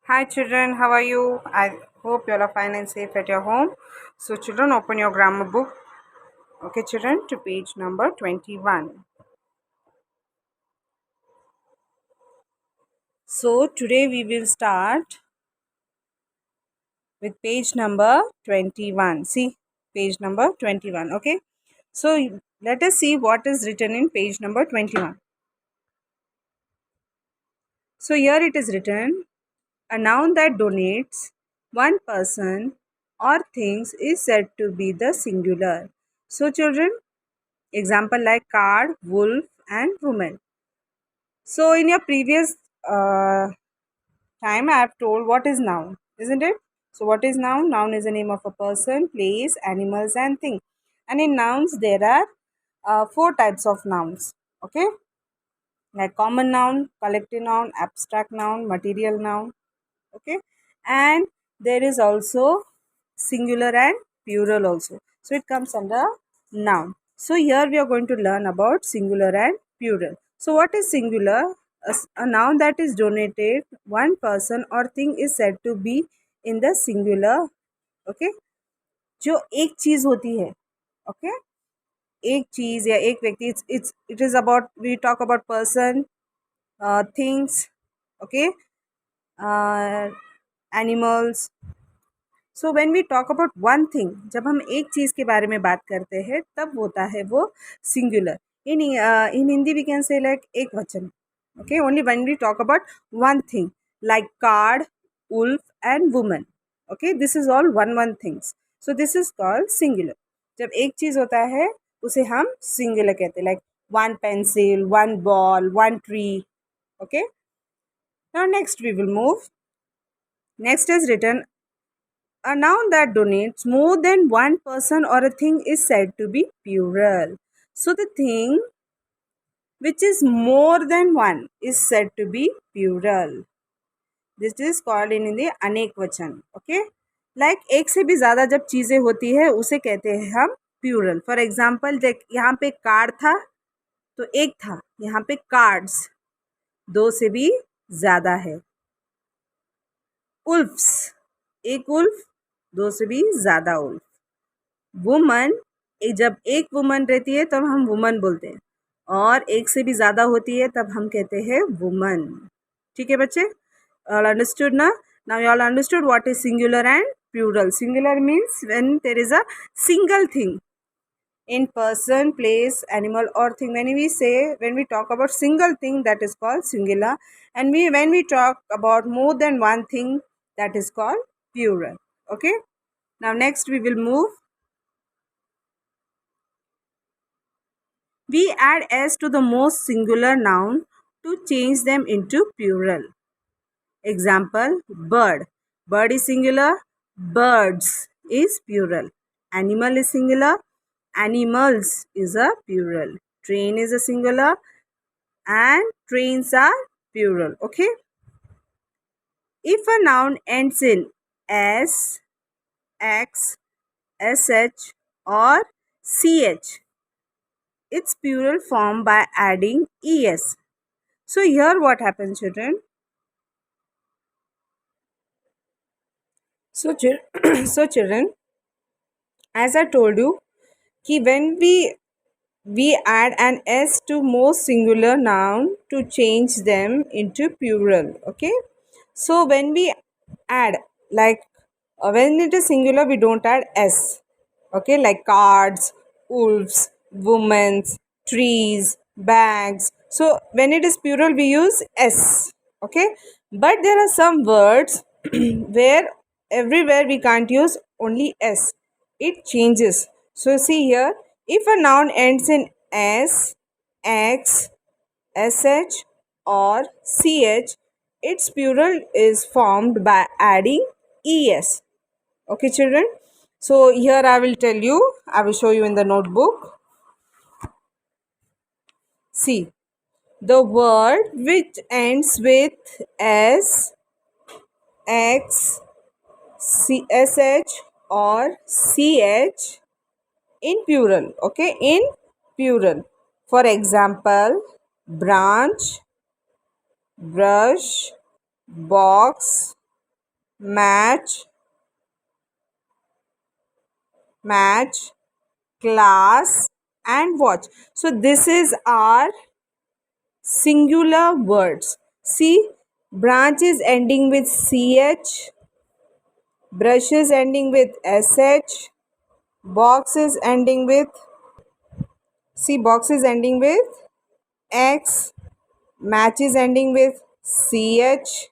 Hi children, how are you? I hope you all are fine and safe at your home. So children, open your grammar book. Okay children, to page number 21. So today we will start with page number 21. See, page number 21. Okay. So let us see what is written in page number 21. So here it is written, a noun that donates one person or things is said to be the singular. So children, example like card, wolf, and woman. So in your previous uh, time, I have told what is noun, isn't it? So what is noun? Noun is the name of a person, place, animals, and thing. And in nouns, there are four types of nouns. Okay, like common noun, collective noun, abstract noun, material noun. Okay, and there is also singular and plural also. So it comes under noun. So here we are going to learn about singular and plural. So what is singular? A noun that is donated one person or thing is said to be in the singular. Okay, जो एक चीज होती है, okay, एक चीज या एक व्यक्ति, it is about, we talk about person, things, okay, uh, animals. So when we talk about one thing, जब हम एक चीज़ के बारे में बात करते हैं तब होता है वो singular. In Hindi we can say like एक वचन. Okay, only when we talk about one thing like card, wolf and woman. Okay, this is all one one things. So this is called singular. जब एक चीज़ होता है उसे हम singular कहते हैं, like one pencil, one ball, one tree. Okay, now next we will move. Next is written, a noun that donates more than one person or a thing is said to be plural. So the thing which is more than one is said to be plural. This is called in Hindi अनेकवचन. Okay, like एक से भी ज़्यादा जब चीज़ें होती है उसे कहते हैं हम प्यूरल. फॉर एग्जाम्पल देख, यहाँ पे कार्ड था तो एक था, यहाँ पे कार्ड्स दो से भी ज़्यादा है. उल्फ्स, एक उल्फ, दो से भी ज़्यादा उल्फ. वुमन, जब एक वुमन रहती है तब हम वुमन बोलते हैं, और एक से भी ज़्यादा होती है तब हम कहते हैं वुमन. ठीक है बच्चे, ऑल अंडरस्टूड ना? Now you all understood what is singular and plural. Singular means when there is a single thing in person, place, animal, or thing. When we talk about single thing, that is called singular, and when we talk about more than one thing, that is called plural. Okay, now next we will move. We add s to the most singular noun to change them into plural. Example, bird. Bird is singular, birds is plural. Animal is singular, animals is a plural. Train is a singular and trains are plural. Okay. If a noun ends in s, x, sh or ch, its plural form by adding es. So here what happens, children? So, so children, as I told you, कि when we add an s to most singular noun to change them into plural. Okay, so when we add, like when it is singular we don't add s. Okay, like cards, wolves, women's, trees, bags. So when it is plural we use s. Okay, but there are some words where everywhere we can't use only s, it changes. So see here, if a noun ends in s, x, sh or ch, its plural is formed by adding es. Okay children, so here I will tell you, I will show you in the notebook. See, the word which ends with s, x, sh or ch in plural. Okay, in plural. For example, branch, brush, box, match, match, class, and watch. So this is our singular words. See, branch is ending with ch, brush is ending with sh, box is ending with, see, box is ending with x, match is ending with ch,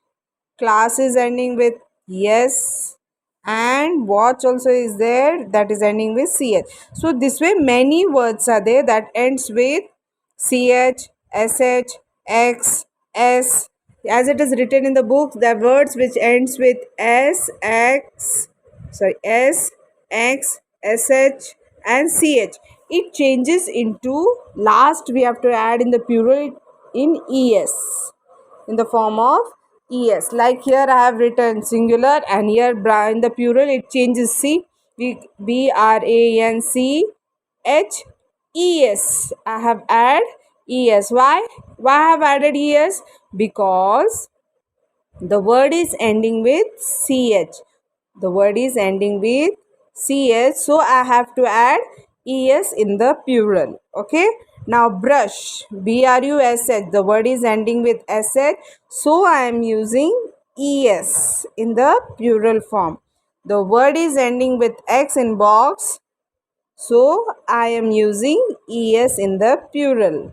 class is ending with yes, and watch also is there, that is ending with ch. So this way many words are there that ends with ch, sh, x, s. As it is written in the book, the words which ends with s, x, sorry, s, x, sh, and ch, it changes into, last we have to add in the plural in es, in the form of es. Like here I have written singular, and here in the plural it changes. See, branch I have add es. Why I have added es? Because the word is ending with ch. The word is ending with ch, so I have to add es in the plural. Okay. Now brush, brush, the word is ending with sh, so I am using es in the plural form. The word is ending with x in box, so I am using es in the plural.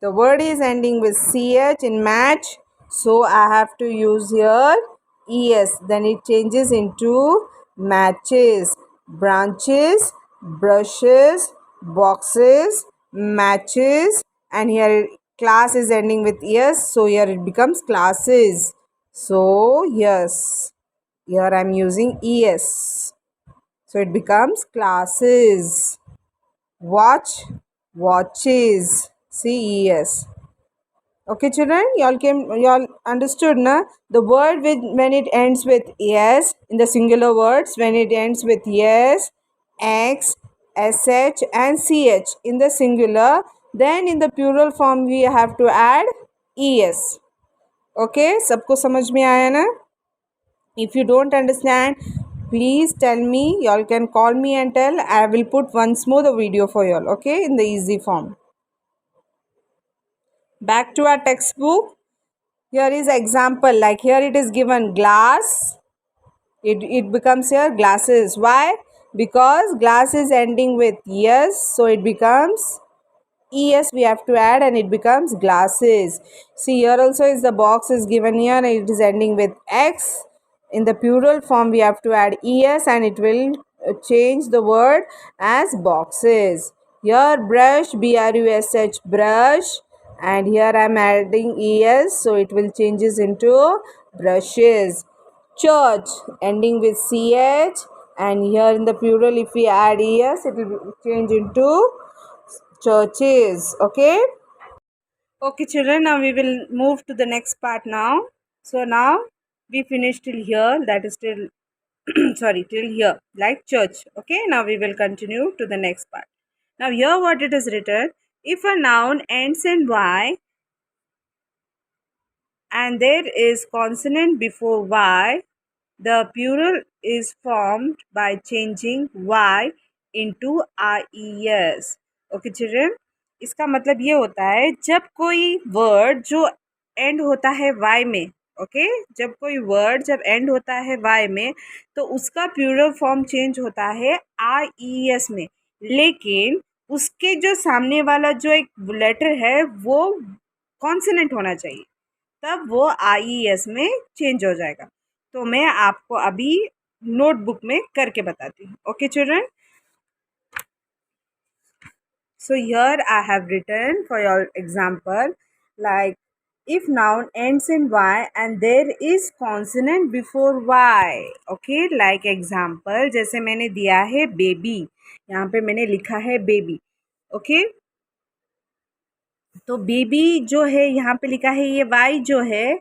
The word is ending with ch in match, so I have to use here es. Then it changes into matches, branches, brushes, boxes, matches, and here class is ending with es, so here it becomes classes. So yes, here I am using es, so it becomes classes. Watch, watches, ces. Okay, children, y'all understood, na? The word when it ends with yes in the singular words, when it ends with yes, x, sh, and ch in the singular, then in the plural form we have to add es. Okay, सबको समझ में आया ना? If you don't understand, please tell me. Y'all can call me and tell. I will put once more the video for y'all. Okay, in the easy form. Back to our textbook. Here is example, like here it is given glass, it becomes here glasses. Why? Because glass is ending with yes, so it becomes es we have to add, and it becomes glasses. See, here also is the box is given here and it is ending with x. In the plural form we have to add es, and it will change the word as boxes. Here brush, brush, brush, and here I am adding es, so it will changes into brushes. Church ending with ch, and here in the plural if we add es, it will change into churches. Okay, children, now we will move to the next part now. So now we finished till here, that is till sorry, till here, like church. Okay, now we will continue to the next part. Now here what it is written: if a noun ends in y and there is consonant before y, the plural is formed by changing y into ies. Okay, children, इसका मतलब ये होता है जब कोई word जो end होता है y में, ओके, जब कोई वर्ड जब एंड होता है y में, तो उसका प्लूरल फॉर्म चेंज होता है ies में, लेकिन उसके जो सामने वाला जो एक लेटर है वो कॉन्सोनेंट होना चाहिए, तब वो आईएस में चेंज हो जाएगा. तो मैं आपको अभी नोटबुक में करके बताती हूँ. Okay children, so here I have written for your example, like if noun ends in y and there is consonant before y. Okay, like example जैसे मैंने दिया है बेबी, यहाँ पे मैंने लिखा है बेबी. ओके, तो बेबी जो है यहाँ पे लिखा है, ये वाई जो है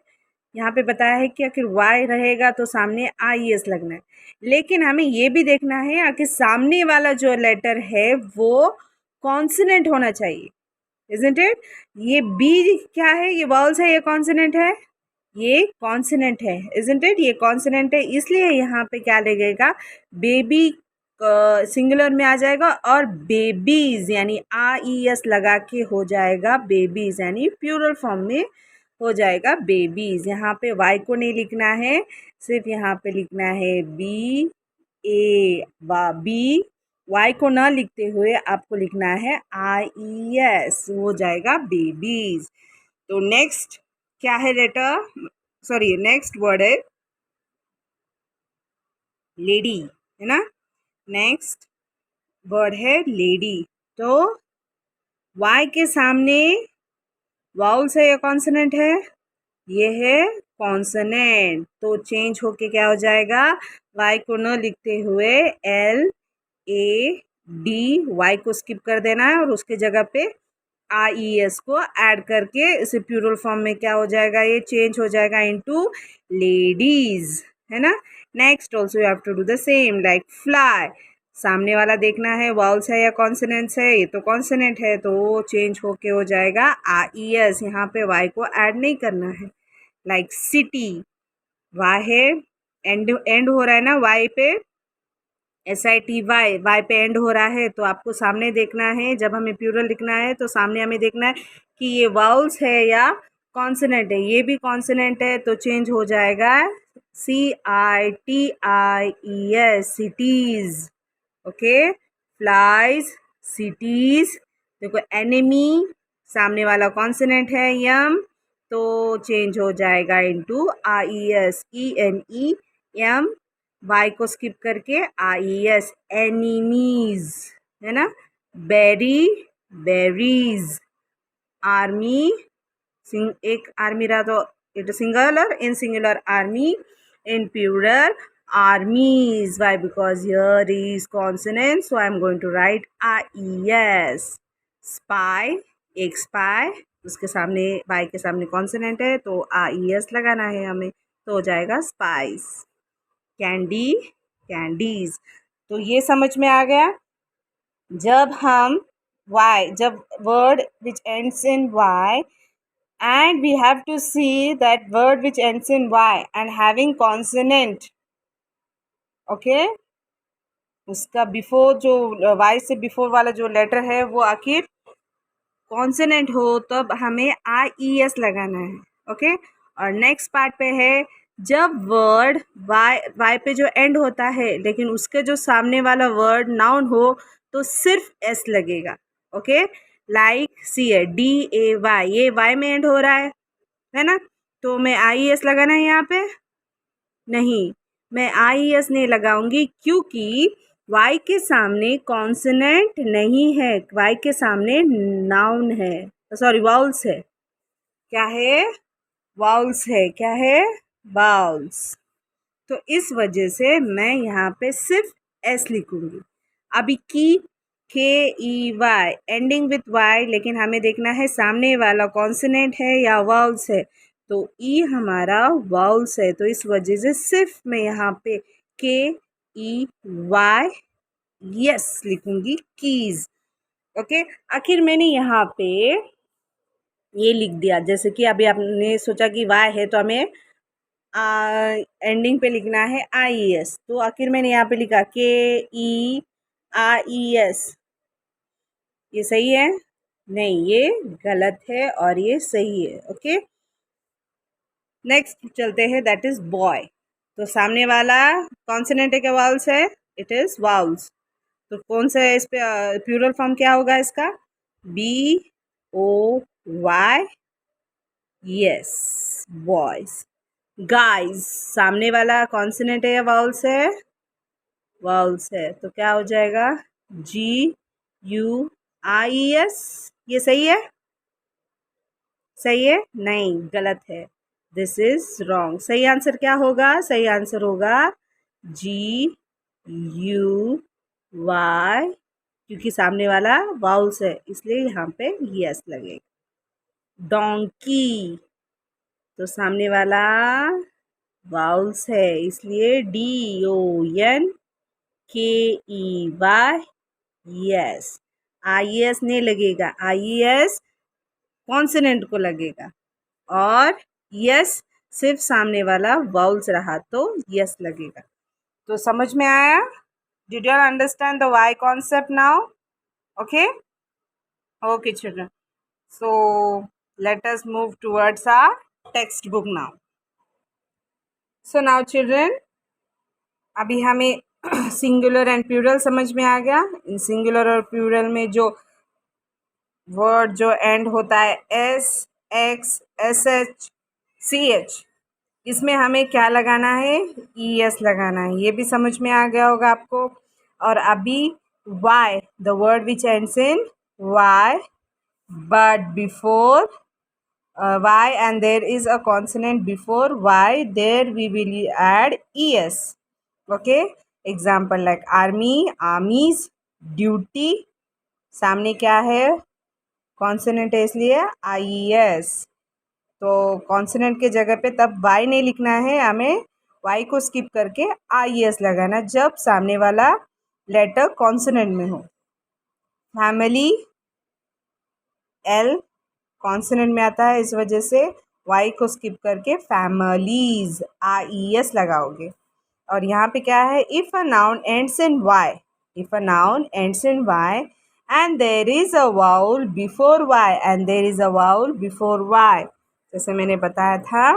यहाँ पे बताया है कि अगर वाई रहेगा तो सामने आई एस लगना है, लेकिन हमें ये भी देखना है आखिर सामने वाला जो लेटर है वो कॉन्सोनेंट होना चाहिए, इजंट इट? ये बी क्या है, ये वॉल्स है, ये कॉन्सोनेंट है, ये कॉन्सोनेंट है, इजंट इट? ये कॉन्सोनेंट है, इसलिए यहाँ पे क्या लगेगा, बेबी सिंगुलर में आ जाएगा और बेबीज यानी आईएस लगा के हो जाएगा बेबीज, यानी प्लूरल फॉर्म में हो जाएगा बेबीज। यहाँ पे वाई को नहीं लिखना है, सिर्फ यहाँ पे लिखना है बी ए बी। वाई को ना लिखते हुए आपको लिखना है आईएस, हो जाएगा बेबीज। तो नेक्स्ट क्या है लेटर, सॉरी नेक्स्ट वर्ड है लेडी, है ना। नेक्स्ट वर्ड है लेडी। तो वाई के सामने वाउल्स है या कॉन्सोनेंट है, ये है कॉन्सोनेंट, तो चेंज होके क्या हो जाएगा, वाई को न लिखते हुए एल ए डी, वाई को स्किप कर देना है और उसके जगह पे आई ई एस को ऐड करके इसे प्लूरल फॉर्म में क्या हो जाएगा, ये चेंज हो जाएगा इनटू लेडीज, है ना। Next also you have to do the same like fly. सामने वाला देखना है वाउल्स है या कॉन्सोनेंट्स है, ये तो कॉन्सोनेंट है तो वो चेंज होके हो जाएगा आई ई एस, यहाँ पे वाई को ऐड नहीं करना है। लाइक सिटी, वाई है, एंड हो रहा है ना वाई पे, S I T Y, Y पे एंड हो रहा है, तो आपको सामने देखना है, जब हमें प्लूरल लिखना है तो सामने हमें देखना है कि ये वाउल्स है या कॉन्सोनेंट है। ये भी कॉन्सोनेंट है तो चेंज हो जाएगा C I T I E S, cities. Okay, flies, cities. देखो एनिमी, सामने वाला कॉन्सोनेंट है यम, तो चेंज हो जाएगा into I E S, E N E M, Y को स्किप करके आई एस, एनिमीज, है ना। Berry, berries. आर्मी, एक आर्मी रहा तो it singular, in singular army, in plural armies. Why? Because here is consonant, so I am going to write ies. spy, एक spy, उसके सामने y के सामने consonant है तो ies लगाना है हमें, तो हो जाएगा spies। Candy, candies. तो ये समझ में आ गया, जब हम y, जब word which ends in y and we have to see that word which ends in y and having consonant, okay, उसका बिफोर जो वाई से बिफोर वाला जो लेटर है वो आखिर कॉन्सोनेंट हो तब हमें आई ई एस लगाना है। ओके, और नेक्स्ट पार्ट पे है, जब वर्ड वाई पे जो एंड होता है लेकिन उसके जो सामने वाला वर्ड नाउन हो तो सिर्फ एस लगेगा। ओके, लाइक सी है डी ए वाई, ये वाई में एंड हो रहा है ना, तो मैं आई एस लगाना है यहाँ पे, नहीं, मैं आई एस नहीं लगाऊंगी क्योंकि वाई के सामने कॉन्सोनेंट नहीं है, वाई के सामने नाउन है, सॉरी वाउल्स है। क्या है, वाउल्स है, क्या है, वाउल्स। तो इस वजह से मैं यहाँ पे सिर्फ एस लिखूंगी। अभी की, K E Y, ending with Y, लेकिन हमें देखना है सामने वाला कॉन्सोनेंट है या वाउल्स है, तो ई हमारा वाउल्स है, तो इस वजह से सिर्फ मैं यहाँ पे के ई वाई यस लिखूंगी, कीज। ओके, आखिर मैंने यहाँ पे ये लिख दिया, जैसे कि अभी आपने सोचा कि वाई है तो हमें एंडिंग पे लिखना है आई ई एस, तो आखिर मैंने यहाँ पे लिखा के ई आई ई एस, ये सही है? नहीं, ये गलत है और ये सही है। ओके, नेक्स्ट चलते हैं, दैट इज बॉय। तो सामने वाला कॉन्सोनेंट है क्या वाउल्स है? इट इज वाउल्स, तो कौन सा है इस पे प्लूरल फॉर्म क्या होगा इसका? B O Y, yes, boys. Guys, सामने वाला कॉन्सोनेंट है या वाउल्स है? वाउल्स है, तो क्या हो जाएगा? जी यू आई एस, ये सही है? सही है? नहीं, गलत है, दिस इज रॉन्ग। सही आंसर क्या होगा? सही आंसर होगा जी यू वाई, क्योंकि सामने वाला वाउल्स है इसलिए यहाँ पे यस लगेगा। डोंकी, तो सामने वाला वाउल्स है इसलिए D O N K E Y, yes. I S नहीं लगेगा, आई एस कॉन्सोनेंट को लगेगा, और यस सिर्फ सामने वाला वाउल्स रहा तो यस लगेगा। तो समझ में आया? Did you understand the Y concept now? Okay okay children, so let us move towards our textbook now. So now children, अभी हमें सिंगुलर एंड प्लूरल समझ में आ गया। इन सिंगुलर और प्लूरल में जो वर्ड जो एंड होता है S, X, S H, C H, इसमें हमें क्या लगाना है? ई एस लगाना है। ये भी समझ में आ गया होगा आपको। और अभी Y, the word which ends in Y, but before y and there is a consonant before y, there we will add es. Okay, example like army, armies, duty, सामने क्या है? कॉन्सोनेंट है इसलिए IES। तो कॉन्सोनेंट के जगह पे तब y नहीं लिखना है, हमें y को स्किप करके IES लगाना जब सामने वाला लेटर कॉन्सोनेंट में हो। फैमिली, L कॉन्सोनेंट में आता है, इस वजह से वाई को स्किप करके फैमिलीज IES लगाओगे। और यहाँ पे क्या है? If a noun ends in Y, if a noun ends in Y and there is a vowel before Y, and there is a vowel before Y, जैसे मैंने बताया था।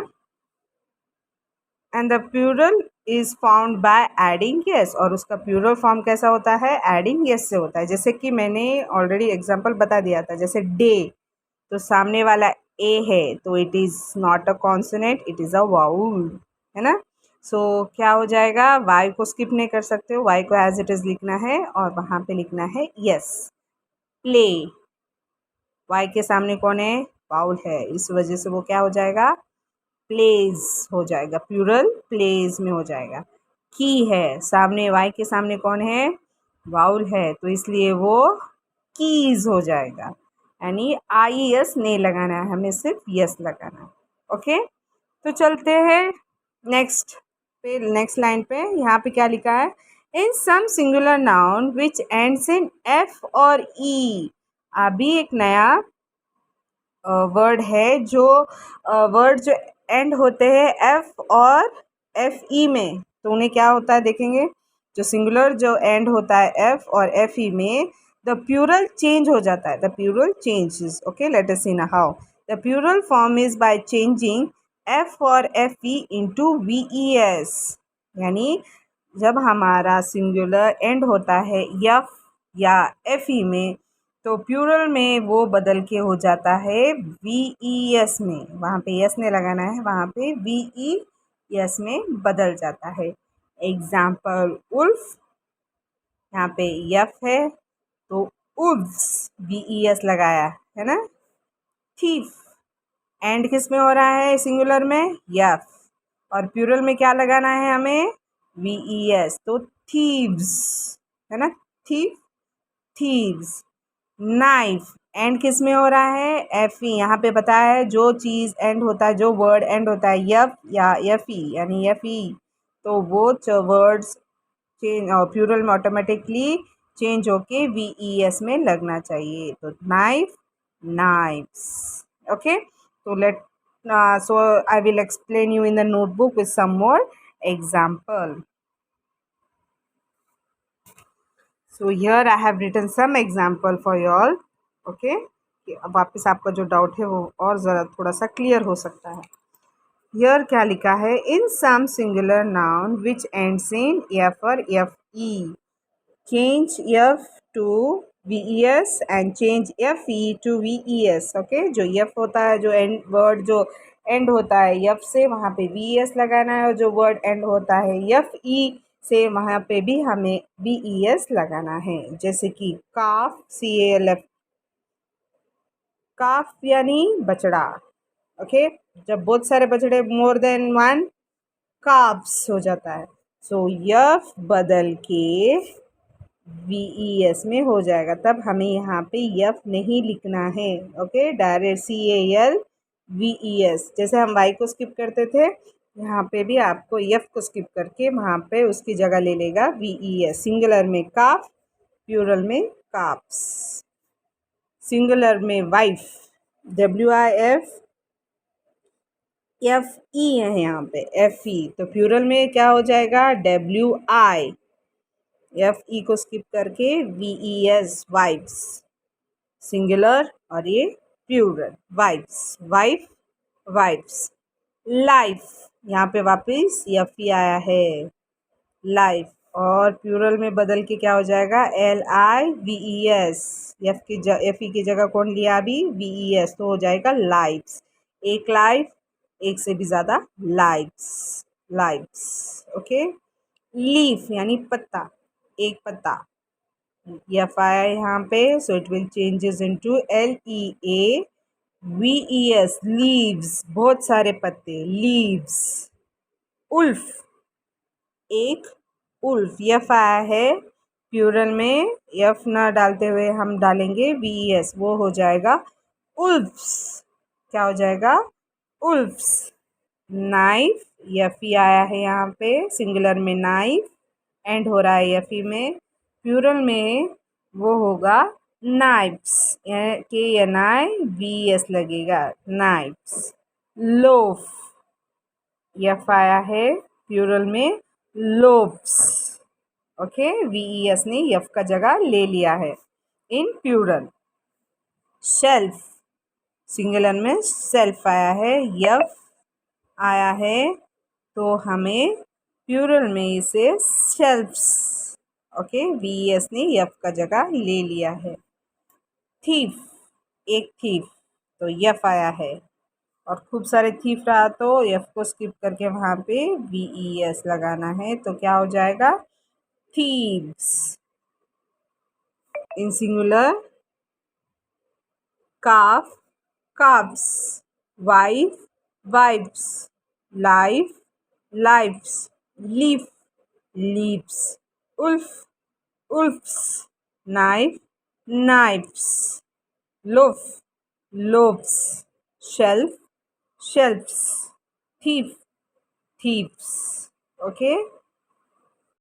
And the plural is found by adding yes, और उसका plural form कैसा होता है? Adding yes से होता है। जैसे कि मैंने ऑलरेडी एग्जांपल बता दिया था, जैसे डे, तो सामने वाला ए है तो it is not a consonant, it is a vowel, है ना। सो क्या हो जाएगा? वाई को स्किप नहीं कर सकते हो, वाई को एज इट इज़ लिखना है और वहाँ पे लिखना है यस। प्ले, वाई के सामने कौन है? वाउल है, इस वजह से वो क्या हो जाएगा? प्लेज हो जाएगा, प्लूरल प्लेज में हो जाएगा। की है, सामने वाई के सामने कौन है? वाउल है, तो इसलिए वो कीज हो जाएगा। यानी IES नहीं लगाना है, हमें सिर्फ यस लगाना है। ओके, तो चलते हैं नेक्स्ट पे, नेक्स्ट लाइन पे। यहाँ पे क्या लिखा है? In some singular noun which ends in F और ई। अभी एक नया वर्ड है जो वर्ड जो एंड होते हैं एफ और एफ ई में, तो उन्हें क्या होता है देखेंगे। जो सिंगुलर जो एंड होता है एफ और एफ ई में, द प्लूरल चेंज हो जाता है, the plural changes. Okay, let us see ना how. The plural form is by changing F और एफ ई इंटू VES। यानी जब हमारा सिंगुलर एंड होता है यफ या एफ ई में, तो प्लूरल में वो बदल के हो जाता है VES में। वहाँ पे यस नहीं लगाना है, वहाँ पे VES में बदल जाता है। एग्जाम्पल उल्फ, यहाँ पे यफ है तो उल्फ्स VES लगाया है ना। थीफ, एंड किस में हो रहा है? सिंगुलर में यफ, और प्लूरल में क्या लगाना है हमें? VES, तो थीव्स है ना। Thief, thieves. नाइफ, एंड किस में हो रहा है? F E. यहाँ पे बताया है जो चीज़ एंड होता है, जो वर्ड एंड होता है यफ या एफ ई यानी एफ ई, तो वो वर्ड्स चेंज और प्लूरल में ऑटोमेटिकली चेंज होके VES में लगना चाहिए। तो नाइफ, नाइफ्स। ओके, तो late so I will explain you in the notebook with some more example. So here I have written some example for you all. Okay, कि अब वापस आपका जो डाउट है वो और ज़रा थोड़ा सा क्लियर हो सकता है। हियर क्या लिखा है? In some singular noun which ends in F और F E, change F to VES and change F E to VES। Okay, जो एफ होता है, जो एंड वर्ड जो एंड होता है एफ से, वहाँ पे VES लगाना है, और जो वर्ड एंड होता है एफ ई से, वहाँ पे भी हमें VES लगाना है। जैसे कि काफ, CALF, काफ यानी बछड़ा। ओके, जब बहुत सारे बछड़े, मोर देन वन, काफ्स हो जाता है। सो यफ बदल के VES में हो जाएगा, तब हमें यहाँ पे यफ नहीं लिखना है। ओके, डायरेक्ट CALVES, जैसे हम वाई को स्किप करते थे, यहाँ पे भी आपको यफ को स्किप करके वहाँ पे उसकी जगह ले लेगा VES। सिंगुलर में काफ, प्लूरल में काफ्स। सिंगुलर में वाइफ, WIF, एफ ई है यहाँ पे, एफ ई, तो प्लूरल में क्या हो जाएगा, डब्ल्यू आई, एफ ई को स्किप करके V E S, wives, singular, और ये plural, wives, wife, wives. Life, यहाँ पे वापस एफ ई आया है, लाइफ, और प्लूरल में बदल के क्या हो जाएगा, L I we E S, F E की जगह कौन लिया अभी, वी ई एस, तो हो जाएगा लाइफ्स, एक लाइफ, एक से भी ज़्यादा लाइफ्स, लाइफ्स, ओके। लीफ यानी पत्ता, एक पत्ता, एफ आया यहाँ पे, so it will changes into L E A V E S, leaves, बहुत सारे पत्ते, लीव्स। उल्फ, एक उल्फ, यफ आया है प्लूरल में, यफ ना डालते हुए हम डालेंगे वी एस, वो हो जाएगा उल्फ्स, क्या हो जाएगा, उल्फ्स। नाइफ, यफ ई आया है यहाँ पे सिंगुलर में, नाइफ, एंड हो रहा है यफ ई में, प्लूरल में वो होगा नाइफ्स, के एन आई वी एस लगेगा, नाइफ्स। लोफ, यफ आया है प्लूरल में, lobes, okay, V E S ने यफ का जगह ले लिया है इन प्लूरल। शेल्फ, सिंगुलर में सेल्फ आया है, यफ आया है, तो हमें प्लूरल में इसे shelves, okay, V E S ने यफ का जगह ले लिया है। थीफ, एक थीफ, तो यफ आया है, और खूब सारे थीफ रहा तो एफ को स्किप करके वहाँ पे वी ई एस लगाना है, तो क्या हो जाएगा, thieves. In singular, calf, calfs, wife, wives, life, lifes, leaf, leaves, wolf, wolfs, knife, knifes, loaf, loafs, shelf, shelves, thief, thieves, okay.